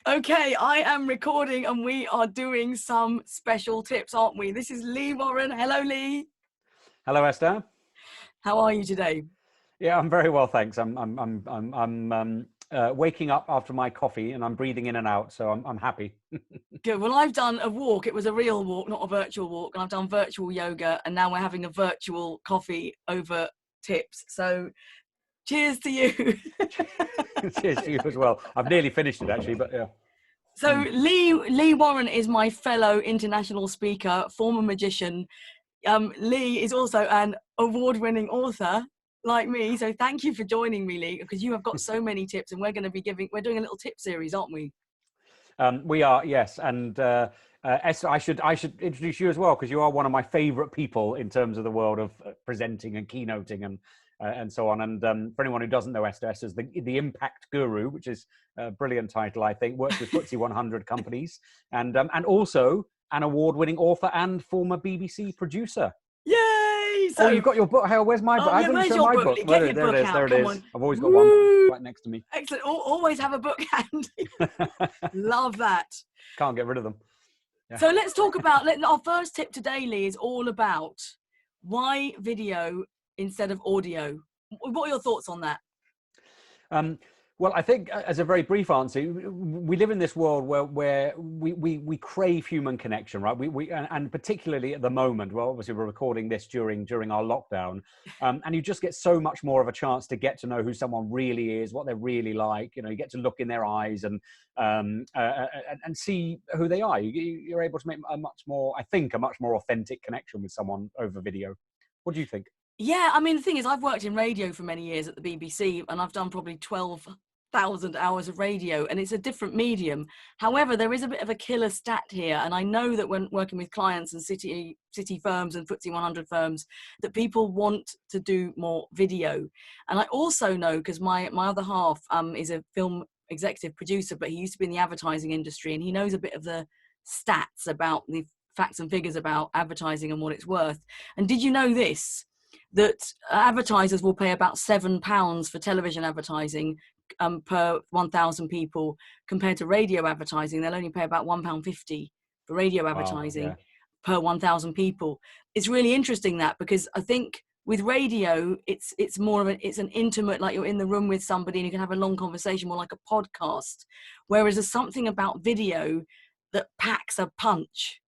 Okay, I am recording and we are doing some special tips, aren't we? This is Lee Warren. Hello, Lee. Hello, Esther. How are you today? Yeah, I'm very well, thanks. I'm waking up after my coffee and I'm breathing in and out, so I'm happy. Good. Well, I've done a walk. It was a real walk, not a virtual walk. And I've done virtual yoga, and now we're having a virtual coffee over tips. So cheers to you. Cheers to you as well. I've nearly finished it actually, but yeah. So Lee Warren is my fellow international speaker, former magician. Lee is also an award-winning author like me. So thank you for joining me, Lee, because you have got so many tips, and we're doing a little tip series, aren't we? We are, yes, and Esther, I should introduce you as well because you are one of my favourite people in terms of the world of presenting and keynoting and so on. And for anyone who doesn't know Esther, Esther's the Impact Guru, which is a brilliant title, I think. Works with FTSE 100 companies, and also an award-winning author and former BBC producer. Yay! So, oh, you've got your book. Hell, where's my book? Oh, yeah, where's your book? Get There, your there book it is. out. There it Come is. on. I've always got Woo! one right next to me. Excellent. Always have a book handy. Love that. Can't get rid of them. Yeah. So let's talk about, our first tip today, Lee, is all about why video instead of audio. What are your thoughts on that? Well, I think as a very brief answer, we live in this world where we crave human connection, right? And particularly at the moment, well, obviously we're recording this during our lockdown, and you just get so much more of a chance to get to know who someone really is, what they're really like. You know, you get to look in their eyes and see who they are. You're able to make a much more authentic connection with someone over video. What do you think? Yeah, I mean, the thing is, I've worked in radio for many years at the BBC, and I've done probably 12,000 hours of radio, and it's a different medium. However, there is a bit of a killer stat here, and I know that when working with clients and city firms and FTSE 100 firms, that people want to do more video. And I also know, because my other half is a film executive producer, but he used to be in the advertising industry, and he knows a bit of the stats about the facts and figures about advertising and what it's worth. And did you know this? That advertisers will pay about £7 for television advertising per 1,000 people, compared to radio advertising. They'll only pay about £1.50 for radio advertising per 1,000 people. It's really interesting that, because I think with radio, it's an intimate, like you're in the room with somebody and you can have a long conversation, more like a podcast. Whereas there's something about video that packs a punch.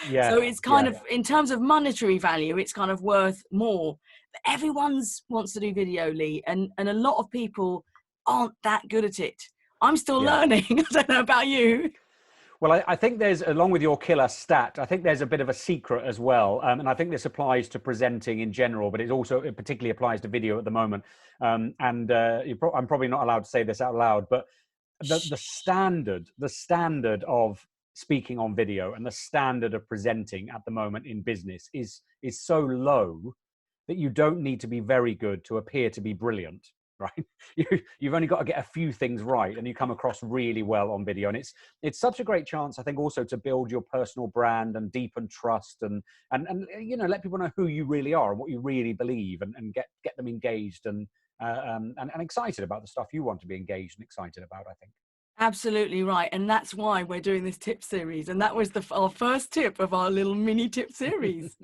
Yeah. So it's kind of, in terms of monetary value, it's kind of worth more. But everyone wants to do video, Lee, and a lot of people aren't that good at it. I'm still learning. I don't know about you. Well, I think there's, along with your killer stat, I think there's a bit of a secret as well. And I think this applies to presenting in general, but it particularly applies to video at the moment. I'm probably not allowed to say this out loud, but the standard of speaking on video and the standard of presenting at the moment in business is so low that you don't need to be very good to appear to be brilliant, right? You've only got to get a few things right and you come across really well on video. And it's such a great chance, I think, also to build your personal brand and deepen trust and you know, let people know who you really are and what you really believe, and get them engaged and excited about the stuff you want to be engaged and excited about, I think. Absolutely right. And that's why we're doing this tip series. And that was our first tip of our little mini tip series.